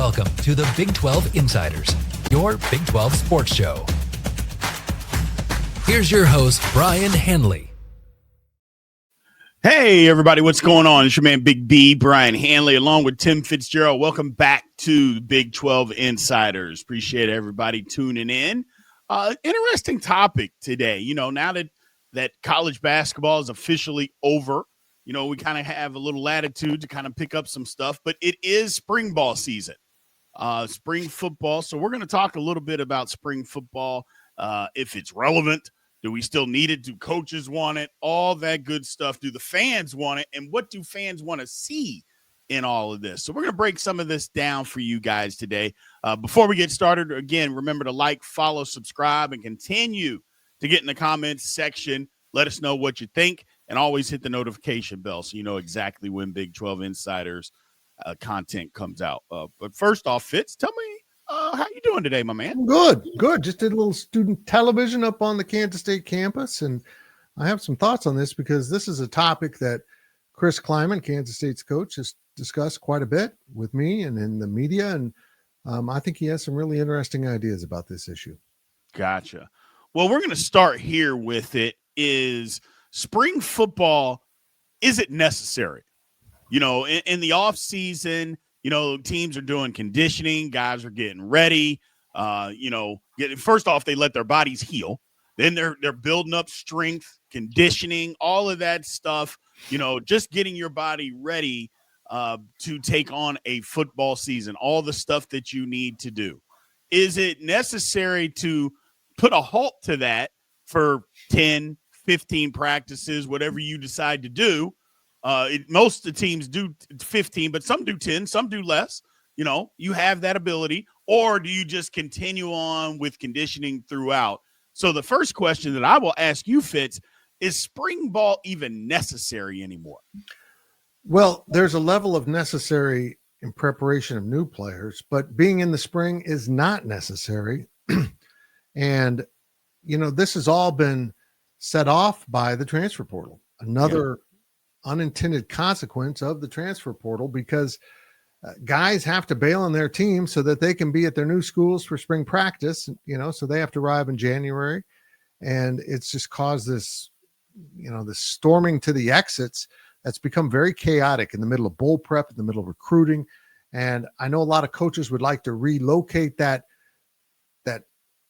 Welcome to the Big 12 Insiders, your Big 12 sports show. Here's your host, Brien Hanley. Hey, everybody, what's going on? It's your man, Big B, Brien Hanley, along with Tim Fitzgerald. Welcome back to Big 12 Insiders. Appreciate everybody tuning in. Interesting topic today. You know, now that college basketball is officially over, you know, we kind of have a little latitude to kind of pick up some stuff, but it is spring ball season, spring football. So we're going to talk a little bit about spring football, if it's relevant. Do we still need it? Do coaches want it? All that good stuff. Do the fans want it? And what do fans want to see in all of this? So we're going to break some of this down for you guys today. Before we get started, again, remember to like, follow, subscribe, and continue to get in the comments section. Let us know what you think, and always hit the notification bell so you know exactly when Big 12 Insiders content comes out. But first off, Fitz, tell me, how you doing today, my man? Good. Just did a little student television up on the Kansas State campus, and I have some thoughts on this because this is a topic that Chris Kleiman, Kansas State's coach, has discussed quite a bit with me and in the media, and I think he has some really interesting ideas about this issue. Gotcha. Well, we're going to start here with it. Is spring football, is it necessary? You know, in the offseason, you know, teams are doing conditioning, guys are getting ready. First off, they let their bodies heal. Then they're building up strength, conditioning, all of that stuff, you know, just getting your body ready to take on a football season, all the stuff that you need to do. Is it necessary to put a halt to that for 10, 15 practices, whatever you decide to do? Most of the teams do 15, but some do 10, some do less. You know, you have that ability. Or do you just continue on with conditioning throughout? So the first question that I will ask you, Fitz, is spring ball even necessary anymore? Well, there's a level of necessary in preparation of new players, but being in the spring is not necessary. And, you know, this has all been set off by the transfer portal. Another unintended consequence of the transfer portal, because guys have to bail on their team so that they can be at their new schools for spring practice, you know, so they have to arrive in January. And it's just caused this, you know, this storming to the exits that's become very chaotic in the middle of bowl prep, in the middle of recruiting. And I know a lot of coaches would like to relocate that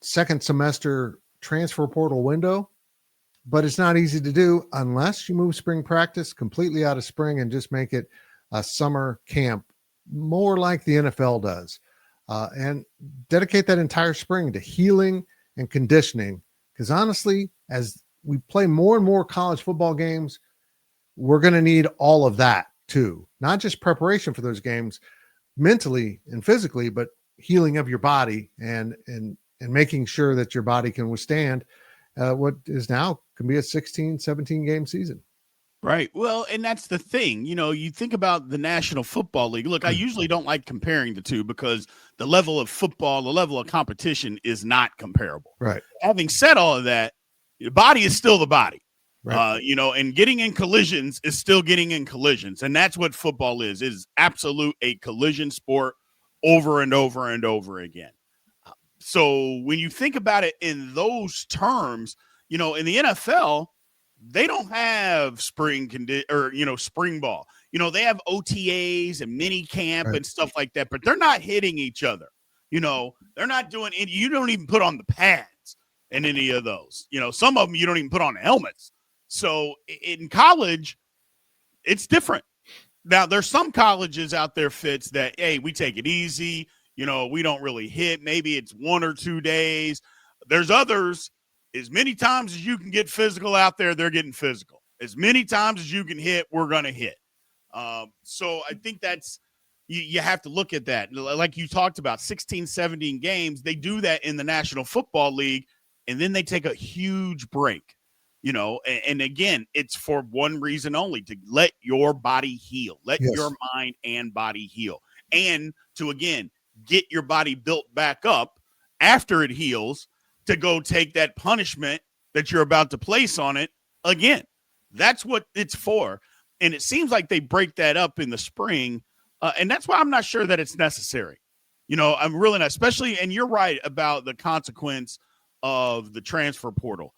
second semester transfer portal window, but it's not easy to do unless you move spring practice completely out of spring and just make it a summer camp, more like the NFL does, and dedicate that entire spring to healing and conditioning. Because honestly, as we play more and more college football games, we're going to need all of that too. Not just preparation for those games mentally and physically, but healing of your body and making sure that your body can withstand what is now can be a 16, 17 game season. Right. Well, and that's the thing. You know, you think about the National Football League. Look, I usually don't like comparing the two because the level of football, the level of competition is not comparable. Right. Having said all of that, the body is still the body. Right. You know, and getting in collisions is still getting in collisions. And that's what football is. It is absolute a collision sport over and over and over again. So when you think about it in those terms, you know, in the NFL, they don't have spring ball. You know, they have OTAs and mini camp and stuff like that, but they're not hitting each other. You know, they're not doing any, you don't even put on the pads in any of those. You know, some of them you don't even put on helmets. So in college, it's different. Now, there's some colleges out there, Fitz, that, hey, we take it easy. You know, we don't really hit. Maybe it's 1 or 2 days. There's others, as many times as you can get physical out there, they're getting physical. As many times as you can hit, we're going to hit. So I think that's you have to look at that. Like you talked about, 16, 17 games. They do that in the National Football League, and then they take a huge break. You know, and again, it's for one reason only, to let your body heal. Let your mind and body heal. And to, again, get your body built back up after it heals to go take that punishment that you're about to place on it again. That's what it's for. And it seems like they break that up in the spring. And that's why I'm not sure that it's necessary. I'm really not, especially, and you're right about the consequence of the transfer portal.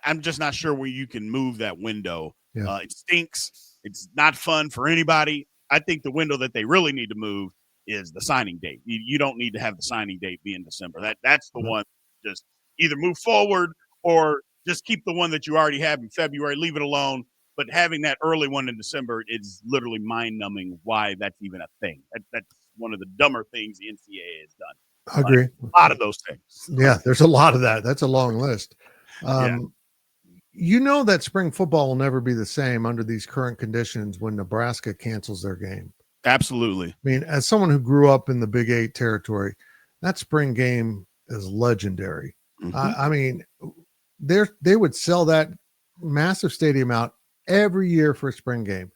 I'm just not sure where you can move that window. Yeah. It stinks. It's not fun for anybody. I think the window that they really need to move is the signing date. You don't need to have the signing date be in December. That's the one. Just either move forward or just keep the one that you already have in February, leave it alone. But having that early one in December is literally mind-numbing why that's even a thing. That's one of the dumber things the NCAA has done. I agree. A lot of those things. Yeah, there's a lot of that. That's a long list. Yeah. That spring football will never be the same under these current conditions when Nebraska cancels their game. Absolutely. I mean, as someone who grew up in the Big 8 territory, that spring game is legendary. Mm-hmm. I mean, they would sell that massive stadium out every year for a spring game.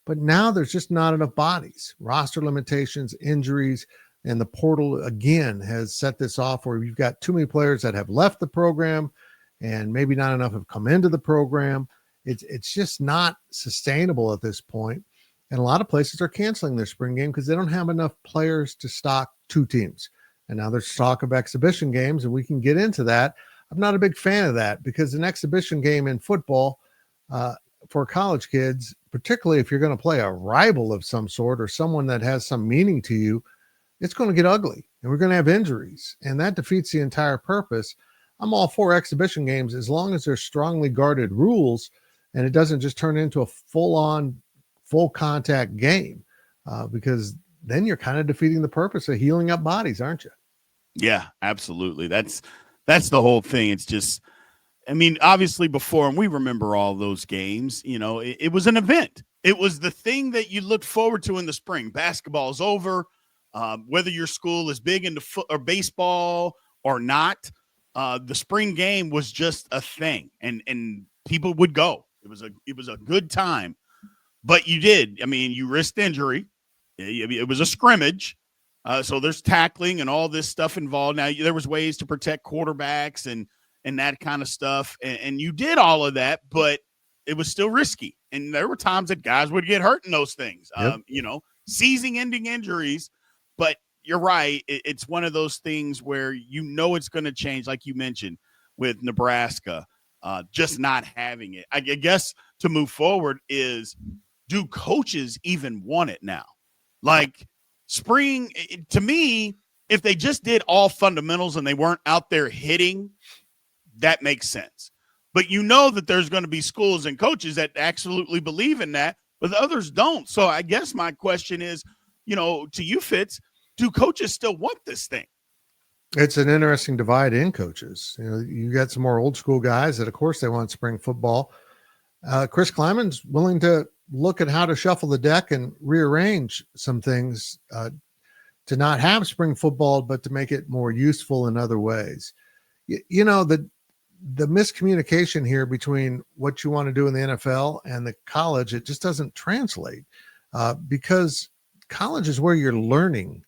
But now there's just not enough bodies, roster limitations, injuries, and the portal again has set this off where you've got too many players that have left the program and maybe not enough have come into the program. It's just not sustainable at this point. And a lot of places are canceling their spring game because they don't have enough players to stock two teams. And now there's talk of exhibition games, and we can get into that. I'm not a big fan of that because an exhibition game in football for college kids, particularly if you're going to play a rival of some sort or someone that has some meaning to you, it's going to get ugly and we're going to have injuries. And that defeats the entire purpose. I'm all for exhibition games as long as there's strongly guarded rules and it doesn't just turn into a full contact game because then you're kind of defeating the purpose of healing up bodies, aren't you? Yeah, absolutely. That's the whole thing. It's just, I mean, obviously before, and we remember all those games, it was an event. It was the thing that you looked forward to in the spring. Basketball's over. Whether your school is big into or baseball or not, the spring game was just a thing, and people would go. It was a good time, but you risked injury. It was a scrimmage, so there's tackling and all this stuff involved. Now there was ways to protect quarterbacks and that kind of stuff, and you did all of that, but it was still risky, and there were times that guys would get hurt in those things. Yep. Season-ending injuries. But you're right. It's one of those things where it's going to change, like you mentioned, with Nebraska just not having it. I guess to move forward is, do coaches even want it now? Like spring, to me, if they just did all fundamentals and they weren't out there hitting, that makes sense. But that there's going to be schools and coaches that absolutely believe in that, but others don't. So I guess my question is, to you, Fitz, do coaches still want this thing? It's an interesting divide in coaches. You got some more old school guys that, of course, they want spring football. Chris Kleiman's willing to look at how to shuffle the deck and rearrange some things to not have spring football, but to make it more useful in other ways. The miscommunication here between what you want to do in the NFL and the college, it just doesn't translate because college is where you're learning,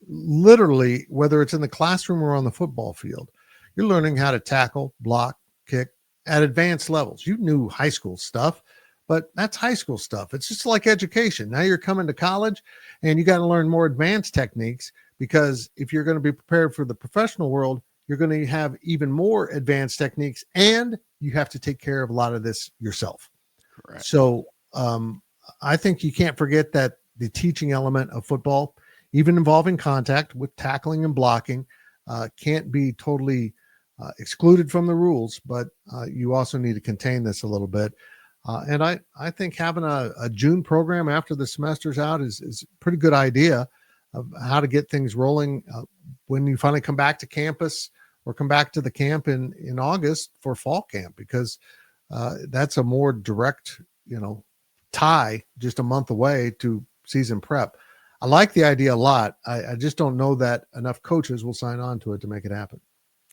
literally, whether it's in the classroom or on the football field. You're learning how to tackle, block, kick at advanced levels. You knew high school stuff, but that's high school stuff. It's just like education. Now you're coming to college and you got to learn more advanced techniques because if you're going to be prepared for the professional world, you're going to have even more advanced techniques and you have to take care of a lot of this yourself. Correct. So I think you can't forget that the teaching element of football, even involving contact with tackling and blocking, can't be totally excluded from the rules, but you also need to contain this a little bit. And I think having a June program after the semester's out is a pretty good idea of how to get things rolling when you finally come back to campus or come back to the camp in August for fall camp, because that's a more direct, tie just a month away to season prep. I like the idea a lot. I just don't know that enough coaches will sign on to it to make it happen.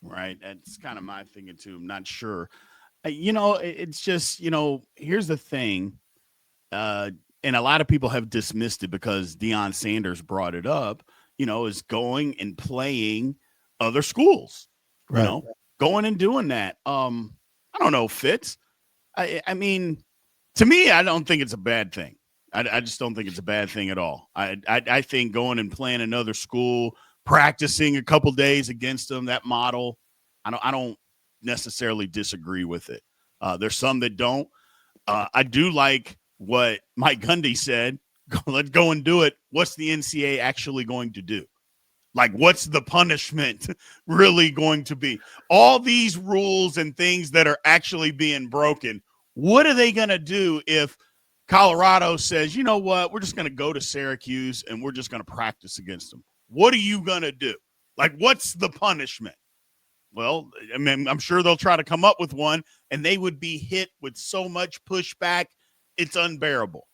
Right. That's kind of my thinking too. I'm not sure. It's just, here's the thing. And a lot of people have dismissed it because Deion Sanders brought it up, is going and playing other schools, Right. Going and doing that. I don't know, Fitz. I mean, to me, I don't think it's a bad thing. I just don't think it's a bad thing at all. I think going and playing another school, practicing a couple days against them, that model, I don't necessarily disagree with it. There's some that don't. I do like what Mike Gundy said. Let's go and do it. What's the NCAA actually going to do? Like, what's the punishment really going to be? All these rules and things that are actually being broken, what are they going to do if Colorado says, you know what, we're just going to go to Syracuse and we're just going to practice against them? What are you going to do? Like, what's the punishment? Well, I mean, I'm sure they'll try to come up with one, and they would be hit with so much pushback, it's unbearable.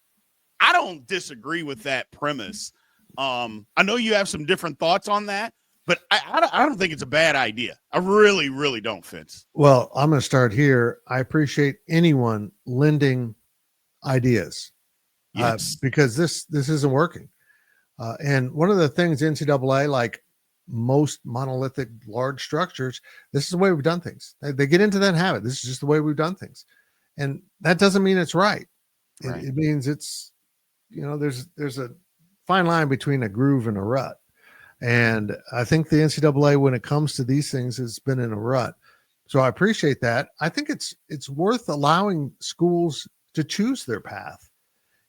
I don't disagree with that premise. I know you have some different thoughts on that, but I don't think it's a bad idea. I really, really don't, Fitz. Well, I'm going to start here. I appreciate anyone lending ideas, Yes. because this isn't working. And one of the things NCAA, like most monolithic large structures, this is the way we've done things. They get into that habit. This is just the way we've done things. And that doesn't mean it's right. It means it's, there's a fine line between a groove and a rut. And I think the NCAA, when it comes to these things, has been in a rut. So I appreciate that. I think it's worth allowing schools to choose their path.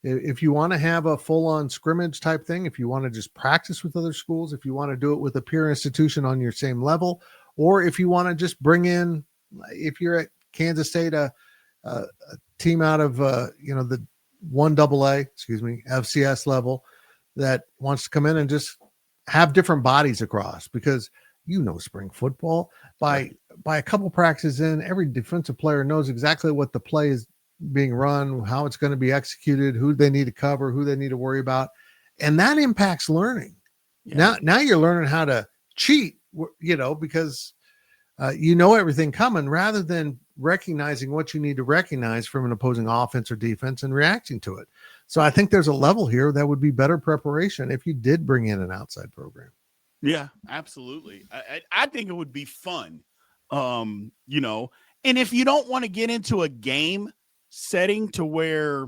If you want to have a full-on scrimmage type thing, if you want to just practice with other schools, if you want to do it with a peer institution on your same level, or if you want to just bring in, if you're at Kansas State, a team out of the 1AA, FCS level that wants to come in and just have different bodies across, because spring football by a couple practices in, every defensive player knows exactly what the play is being run, how it's going to be executed, who they need to cover, who they need to worry about. And that impacts learning. Yeah. Now you're learning how to cheat, because everything coming, rather than recognizing what you need to recognize from an opposing offense or defense and reacting to it. So I think there's a level here that would be better preparation if you did bring in an outside program. Yeah, absolutely. I think it would be fun, and if you don't want to get into a game setting to where,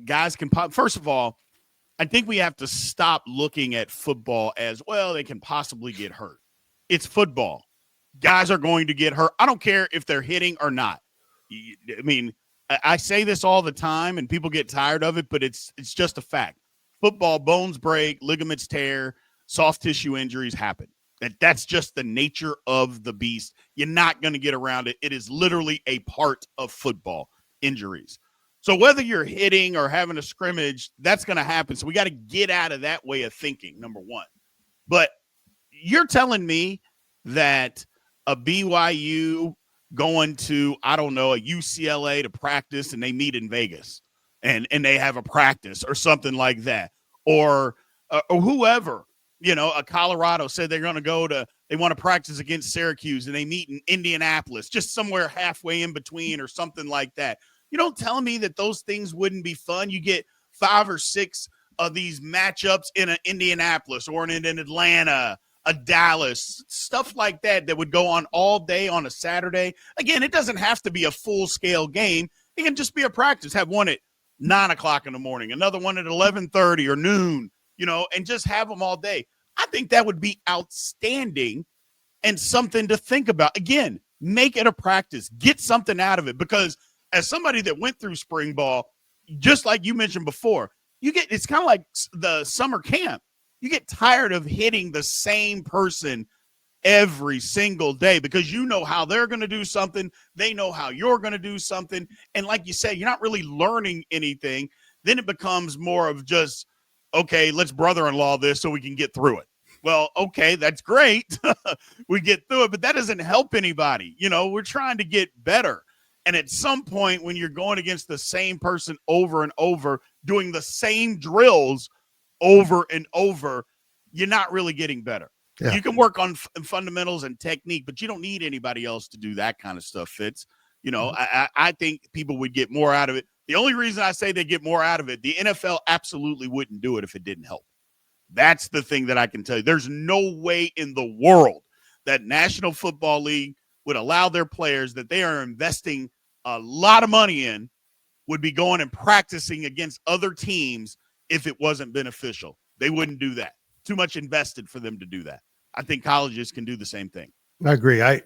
guys can pop. First of all, I think we have to stop looking at football as, well, they can possibly get hurt. It's football. Guys are going to get hurt. I don't care if they're hitting or not. I mean, I say this all the time and people get tired of it, but it's just a fact. Football, bones break, ligaments tear, soft tissue injuries happen. That's just the nature of the beast. You're not going to get around it. It is literally a part of football, injuries. So whether you're hitting or having a scrimmage, that's going to happen. So we got to get out of that way of thinking, number one. But you're telling me that a BYU going to, I don't know, a UCLA to practice and they meet in Vegas and they have a practice or something like that, or whoever, a Colorado said they're going to they want to practice against Syracuse and they meet in Indianapolis, just somewhere halfway in between or something like that. You don't tell me that those things wouldn't be fun. You get 5 or 6 of these matchups in an Indianapolis or in an Atlanta, a Dallas, stuff like that would go on all day on a Saturday. Again, it doesn't have to be a full-scale game. It can just be a practice. Have one at 9 o'clock in the morning, another one at 11:30 or noon, and just have them all day. I think that would be outstanding and something to think about. Again, make it a practice. Get something out of it, because as somebody that went through spring ball, just like you mentioned before, it's kind of like the summer camp. You get tired of hitting the same person every single day because you know how they're going to do something. They know how you're going to do something. And like you said, you're not really learning anything. Then it becomes more of just, okay, let's brother-in-law this so we can get through it. Well, okay, that's great. We get through it, but that doesn't help anybody. We're trying to get better. And at some point when you're going against the same person over and over, doing the same drills over and over, you're not really getting better. Yeah. You can work on fundamentals and technique, but you don't need anybody else to do that kind of stuff, Fitz. I think people would get more out of it. The only reason I say they get more out of it, the NFL absolutely wouldn't do it if it didn't help. That's the thing that I can tell you. There's no way in the world that National Football League would allow their players that they are investing a lot of money in would be going and practicing against other teams if it wasn't beneficial. They wouldn't do that. too much invested for them to do that. I think colleges can do the same thing. I agree. I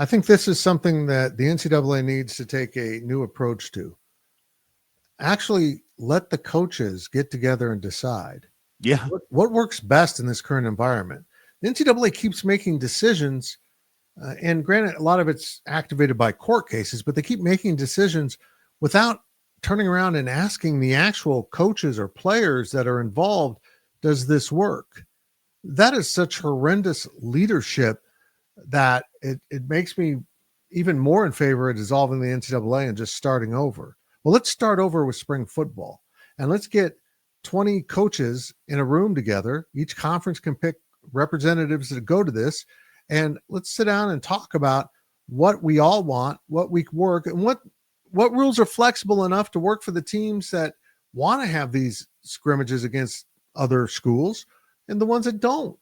think this is something that the NCAA needs to take a new approach to. Actually, let the coaches get together and decide what works best in this current environment. The NCAA keeps making decisions, and granted, a lot of it's activated by court cases, but they keep making decisions without turning around and asking the actual coaches or players that are involved, does this work? That is such horrendous leadership that it makes me even more in favor of dissolving the NCAA and just starting over. Well, let's start over with spring football, and let's get 20 coaches in a room together. Each conference can pick representatives that go to this, and let's sit down and talk about what we all want, what we work, and what rules are flexible enough to work for the teams that want to have these scrimmages against other schools and the ones that don't.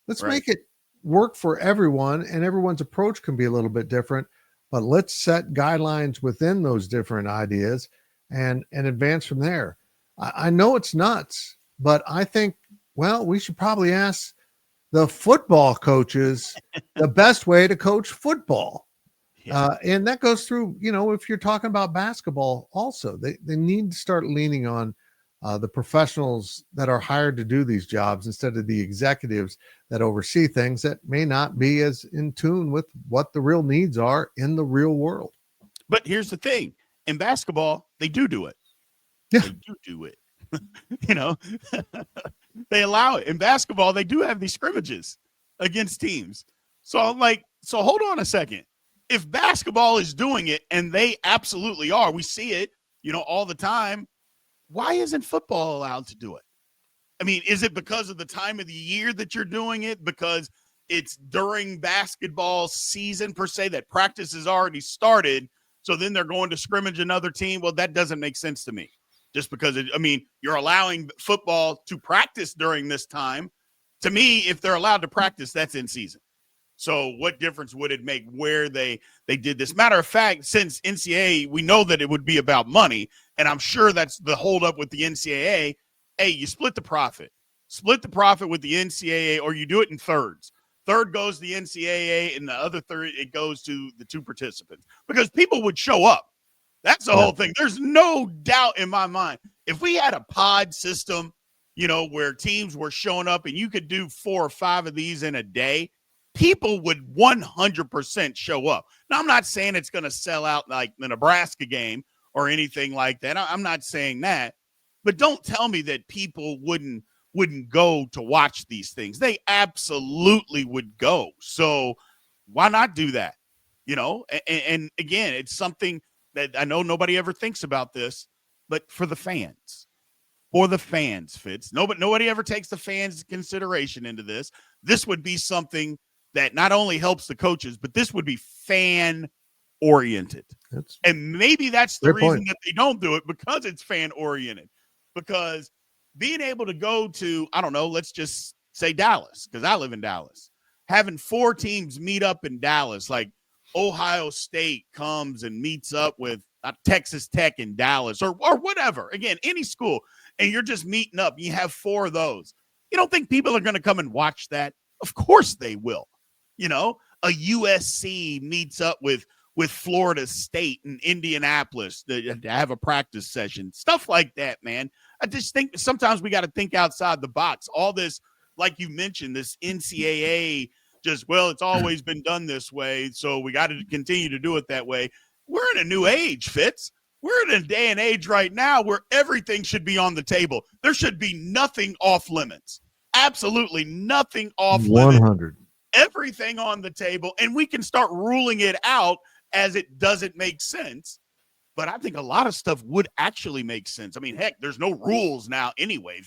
Let's make it work for everyone, and everyone's approach can be a little bit different, but let's set guidelines within those different ideas and advance from there. I know it's nuts, but I think, well, we should probably ask the football coaches the best way to coach football. And that goes through, if you're talking about basketball also, they need to start leaning on the professionals that are hired to do these jobs instead of the executives that oversee things that may not be as in tune with what the real needs are in the real world. But here's the thing. In basketball, they do it. Yeah. They do it. They allow it. In basketball, they do have these scrimmages against teams. So I'm like, so hold on a second. If basketball is doing it, and they absolutely are, we see it, all the time, why isn't football allowed to do it? I mean, is it because of the time of the year that you're doing it? Because it's during basketball season per se, that practice has already started, so then they're going to scrimmage another team? Well, that doesn't make sense to me. Just because, you're allowing football to practice during this time. To me, if they're allowed to practice, that's in season. So what difference would it make where they did this? Matter of fact, since NCAA, we know that it would be about money, and I'm sure that's the holdup with the NCAA. Hey, you split the profit. Split the profit with the NCAA, or you do it in thirds. Third goes to the NCAA, and the other third, it goes to the two participants. Because people would show up. That's the whole thing. There's no doubt in my mind. If we had a pod system, where teams were showing up and you could do 4 or 5 of these in a day, people would 100% show up. Now, I'm not saying it's going to sell out like the Nebraska game or anything like that. I'm not saying that. But don't tell me that people wouldn't go to watch these things. They absolutely would go. So why not do that? And again, it's something that I know nobody ever thinks about this, but for the fans, Fitz. Nobody ever takes the fans' consideration into this. This would be something that not only helps the coaches, but this would be fan-oriented. And maybe that's the reason that they don't do it, because it's fan-oriented. Because being able to go to, I don't know, let's just say Dallas, because I live in Dallas. Having 4 teams meet up in Dallas, like Ohio State comes and meets up with Texas Tech in Dallas or whatever. Again, any school, and you're just meeting up. You have 4 of those. You don't think people are going to come and watch that? Of course they will. A USC meets up with Florida State in Indianapolis to have a practice session, stuff like that, man. I just think sometimes we got to think outside the box. All this, like you mentioned, this NCAA, it's always been done this way, so we got to continue to do it that way. We're in a new age, Fitz. We're in a day and age right now where everything should be on the table. There should be nothing off limits. Absolutely nothing off limits. 100. Everything on the table, and we can start ruling it out as it doesn't make sense. But I think a lot of stuff would actually make sense. I mean, heck, there's no rules now anyway.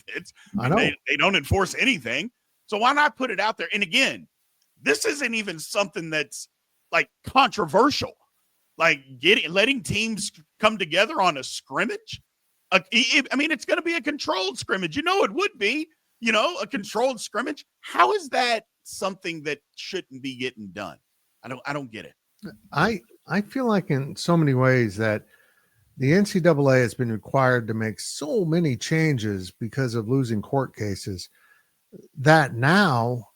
They don't enforce anything. So why not put it out there? And again, this isn't even something that's like controversial. Like letting teams come together on a scrimmage. It's going to be a controlled scrimmage. It would be, a controlled scrimmage. How is that something that shouldn't be getting done? I don't get it. I feel like in so many ways that the NCAA has been required to make so many changes because of losing court cases. that now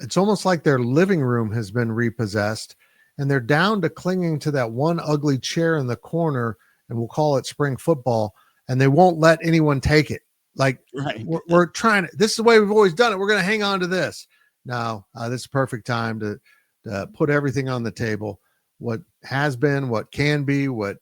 it's almost like their living room has been repossessed and they're down to clinging to that one ugly chair in the corner, and we'll call it spring football, and they won't let anyone take it. Like, Right. we're trying to, this is the way we've always done it. We're going to hang on to this. No, this is a perfect time to put everything on the table. What has been, what can be, what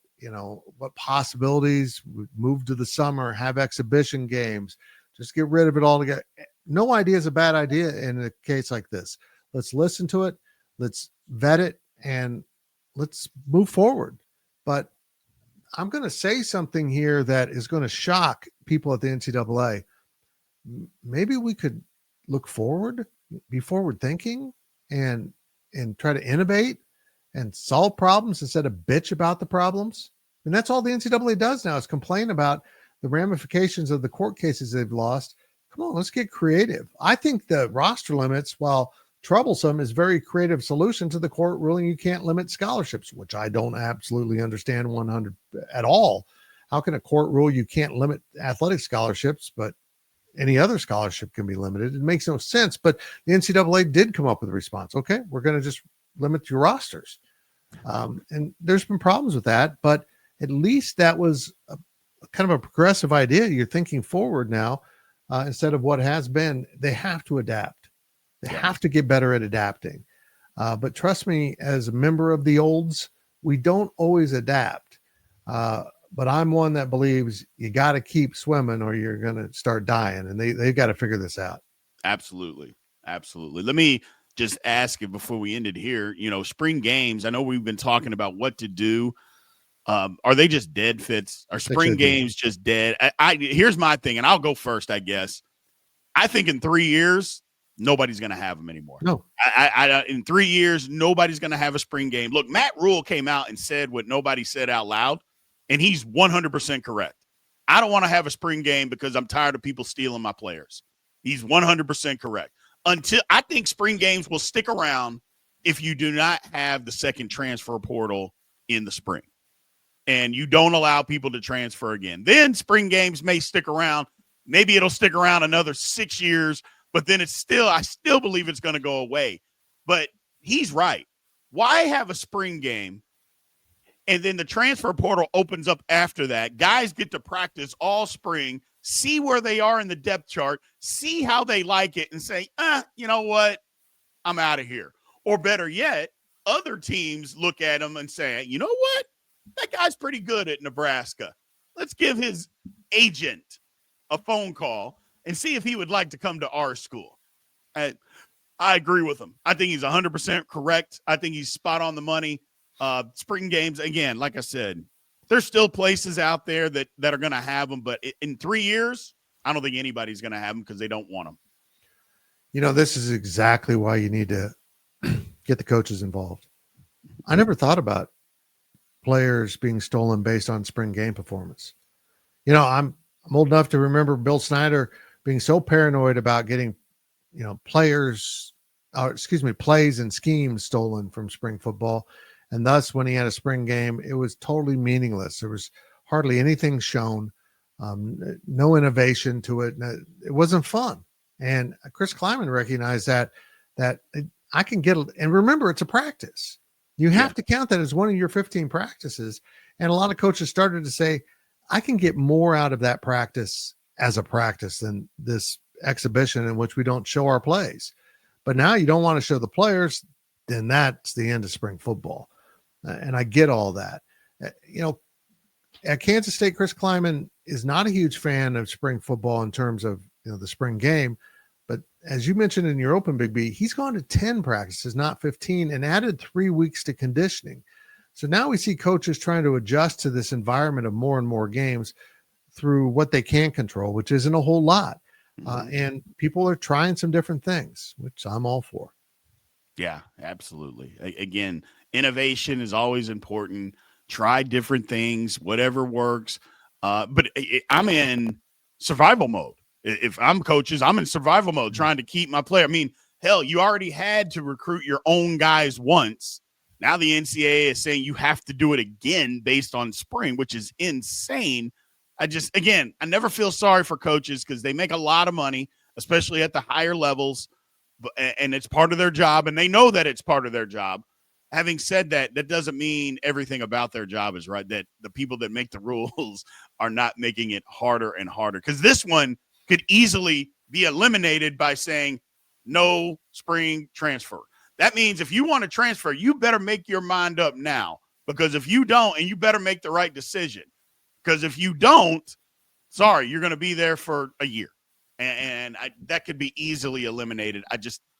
possibilities, move to the summer, have exhibition games, just get rid of it all together. No idea is a bad idea in a case like this. Let's listen to it. Let's vet it and let's move forward. But I'm going to say something here that is going to shock people at the NCAA. Maybe we could look forward, be forward thinking, and try to innovate and solve problems instead of bitch about the problems. And that's all the NCAA does now, is complain about the ramifications of the court cases they've lost. Come on, let's get creative. I think the roster limits, while troublesome, is a very creative solution to the court ruling you can't limit scholarships, which I don't absolutely understand 100 at all. How can a court rule you can't limit athletic scholarships, but any other scholarship can be limited? It makes no sense. But the NCAA did come up with a response. Okay, we're going to just limit your rosters. And there's been problems with that, but at least that was kind of a progressive idea. You're thinking forward now instead of what has been. They have to adapt. They have to get better at adapting. But trust me, as a member of the olds, we don't always adapt. But I'm one that believes you got to keep swimming or you're going to start dying. And they've got to figure this out. Absolutely. Absolutely. Let me just ask you before we ended here, spring games, I know we've been talking about what to do. Are they just dead, Fitz? Are spring games just dead? Here's my thing, and I'll go first, I guess. I think in 3 years, nobody's going to have them anymore. No. In 3 years, nobody's going to have a spring game. Look, Matt Rule came out and said what nobody said out loud, and he's 100% correct. I don't want to have a spring game because I'm tired of people stealing my players. He's 100% correct. I think spring games will stick around if you do not have the second transfer portal in the spring and you don't allow people to transfer again. Then spring games may stick around. Maybe it'll stick around another 6 years, but then I still believe it's going to go away. But he's right. Why have a spring game and then the transfer portal opens up after that? Guys get to practice all spring, see where they are in the depth chart, see how they like it, and say, you know what? I'm out of here. Or better yet, other teams look at them and say, you know what? That guy's pretty good at Nebraska. Let's give his agent a phone call and see if he would like to come to our school. I agree with him. I think he's 100% correct. I think he's spot on the money. Spring games, again, like I said, there's still places out there that are going to have them, but in 3 years, I don't think anybody's going to have them because they don't want them. This is exactly why you need to get the coaches involved. I never thought about players being stolen based on spring game performance. I'm old enough to remember Bill Snyder being so paranoid about getting, plays and schemes stolen from spring football. And thus, when he had a spring game, it was totally meaningless. There was hardly anything shown, no innovation to it. It wasn't fun. And Chris Kleiman recognized that I can get – and remember, it's a practice. You have to count that as one of your 15 practices. And a lot of coaches started to say, I can get more out of that practice as a practice than this exhibition in which we don't show our plays. But now you don't want to show the players, then that's the end of spring football. And I get all that. At Kansas State, Chris Kleiman is not a huge fan of spring football in terms of the spring game. But as you mentioned in your open, Big B, he's gone to 10 practices, not 15, and added 3 weeks to conditioning. So now we see coaches trying to adjust to this environment of more and more games through what they can control, which isn't a whole lot. And people are trying some different things, which I'm all for. Yeah, absolutely. Again, innovation is always important. Try different things, whatever works. But I'm in survival mode. If I'm coaches, I'm in survival mode, trying to keep my player. I mean, hell, you already had to recruit your own guys once. Now the NCAA is saying you have to do it again based on spring, which is insane. I never feel sorry for coaches because they make a lot of money. especially at the higher levels, and it's part of their job, and they know that it's part of their job. Having said that, that doesn't mean everything about their job is right, that the people that make the rules are not making it harder and harder. Because this one could easily be eliminated by saying no spring transfer. That means if you want to transfer, you better make your mind up now. Because if you don't, and you better make the right decision. Because if you don't, sorry, you're going to be there for a year. And that could be easily eliminated.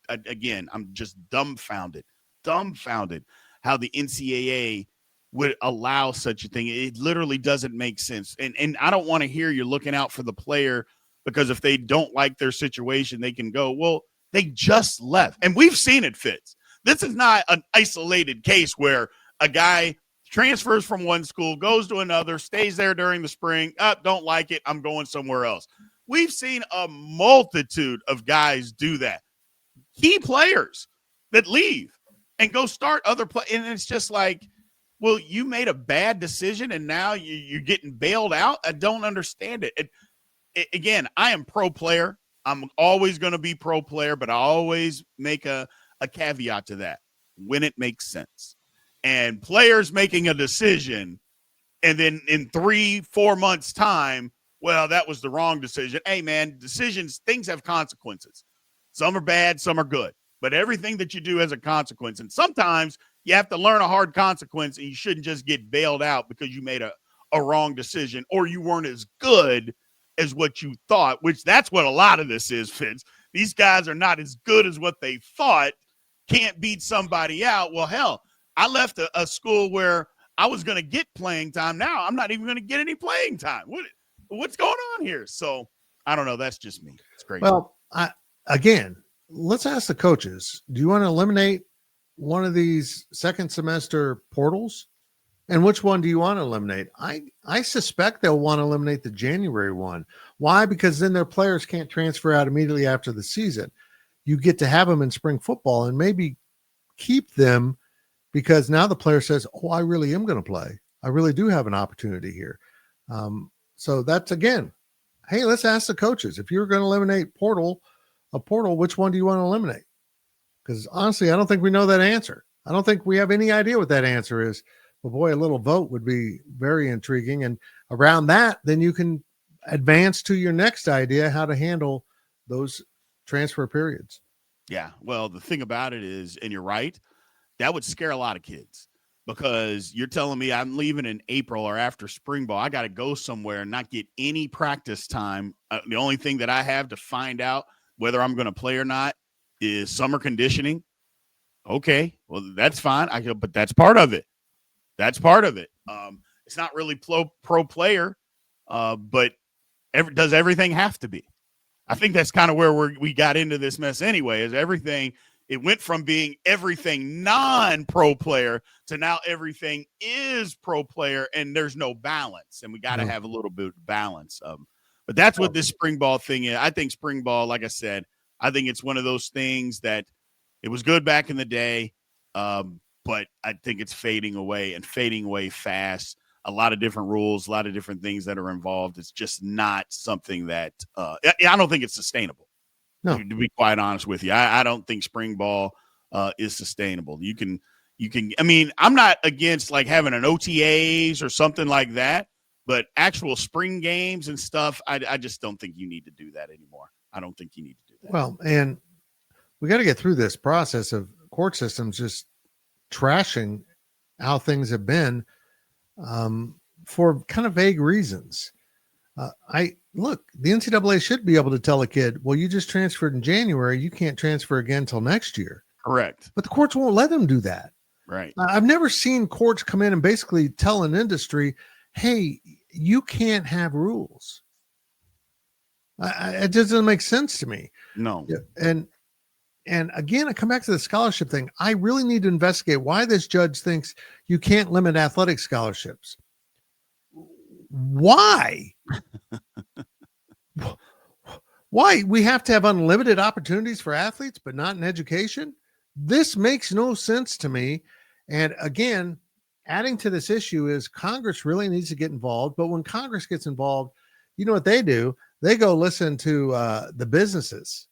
Again, I'm just dumbfounded how the NCAA would allow such a thing. It literally doesn't make sense. And I don't want to hear you're looking out for the player, because if they don't like their situation, they can go, well, they just left. And we've seen it, Fitz. This is not an isolated case where a guy transfers from one school, goes to another, stays there during the spring, don't like it, I'm going somewhere else. We've seen a multitude of guys do that. Key players that leave and go start other play. And it's just like, well, you made a bad decision and now you're getting bailed out. I don't understand it. Again, I am pro player. I'm always going to be pro player, but I always make a caveat to that when it makes sense. And players making a decision and then in 3-4 months' time, well, that was the wrong decision. Hey, man, decisions, things have consequences. Some are bad, some are good. But everything that you do has a consequence. And sometimes you have to learn a hard consequence, and you shouldn't just get bailed out because you made a wrong decision or you weren't as good as what you thought, which that's what a lot of this is, Fitz. These guys are not as good as what they thought, can't beat somebody out. Well, hell, I left a school where I was going to get playing time. Now I'm not even going to get any playing time. What's going on here? So I don't know. That's just me. It's crazy. Well, again, let's ask the coaches. Do you want to eliminate one of these second semester portals? And which one do you want to eliminate? I suspect they'll want to eliminate the January one. Why? Because then their players can't transfer out immediately after the season. You get to have them in spring football and maybe keep them, because now the player says, oh, I really am going to play. I really do have an opportunity here. So that's, again, hey, let's ask the coaches. If you're going to eliminate a portal, which one do you want to eliminate? Because honestly, I don't think we know that answer. I don't think we have any idea what that answer is. But boy, a little vote would be very intriguing. And around that, then you can advance to your next idea, how to handle those transfer periods. Yeah. Well, the thing about it is, and you're right, that would scare a lot of kids, because you're telling me I'm leaving in April or after spring ball. I got to go somewhere and not get any practice time. The only thing that I have to find out whether I'm going to play or not is summer conditioning. Okay, well, that's fine. But that's part of it. That's part of it. It's not really pro player, but does everything have to be? I think that's kind of where we got into this mess anyway, is everything. It went from being everything non-pro player to now everything is pro player, and there's no balance, and we got to have a little bit of balance. But that's what this spring ball thing is. I think spring ball, like I said, I think it's one of those things that it was good back in the day, but I think it's fading away fast. A lot of different rules, a lot of different things that are involved. It's just not something that I don't think it's sustainable. No. To be quite honest with you, I don't think spring ball is sustainable. You can. I mean, I'm not against like having an OTAs or something like that, but actual spring games and stuff, I just don't think you need to do that anymore. I don't think you need to do that. Well, and we got to get through this process of court systems just trashing how things have been for kind of vague reasons. Look, the NCAA should be able to tell a kid, well, you just transferred in January. You can't transfer again until next year. Correct. But the courts won't let them do that. Right. I've never seen courts come in and basically tell an industry, hey, you can't have rules. It just doesn't make sense to me. No. And again, I come back to the scholarship thing. I really need to investigate why this judge thinks you can't limit athletic scholarships. Why? Why? We have to have unlimited opportunities for athletes, but not in education? This makes no sense to me. And again, adding to this issue is Congress really needs to get involved. But when Congress gets involved, you know what they do? They go listen to the businesses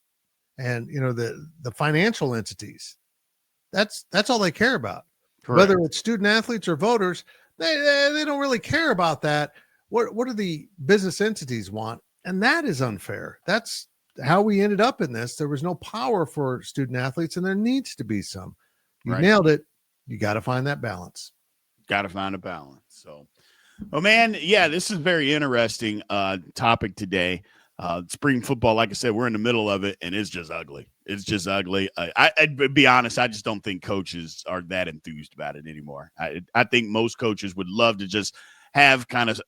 and, the financial entities. That's all they care about. Correct. Whether it's student athletes or voters, they don't really care about that. What do the business entities want? And that is unfair. That's how we ended up in this. There was no power for student athletes, and there needs to be some. You nailed it. You got to find that balance. Got to find a balance. So, oh man, yeah, this is very interesting topic today. Spring football, like I said, we're in the middle of it, and it's just ugly. It's just ugly. I'd be honest, I just don't think coaches are that enthused about it anymore. I think most coaches would love to just have kind of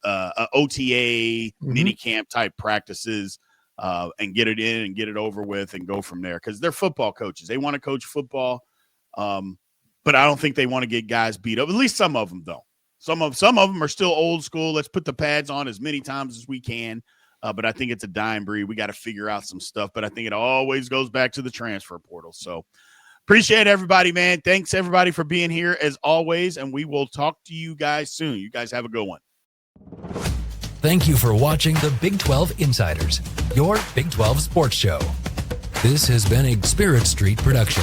OTA mini camp type practices and get it in and get it over with and go from there, because they're football coaches. They want to coach football, but I don't think they want to get guys beat up. At least some of them don't. Some of them are still old school. Let's put the pads on as many times as we can. But I think it's a dying breed. We got to figure out some stuff. But I think it always goes back to the transfer portal. So appreciate everybody, man. Thanks, everybody, for being here as always. And we will talk to you guys soon. You guys have a good one. Thank you for watching the Big 12 Insiders, your Big 12 sports show. This has been a Spirit Street production.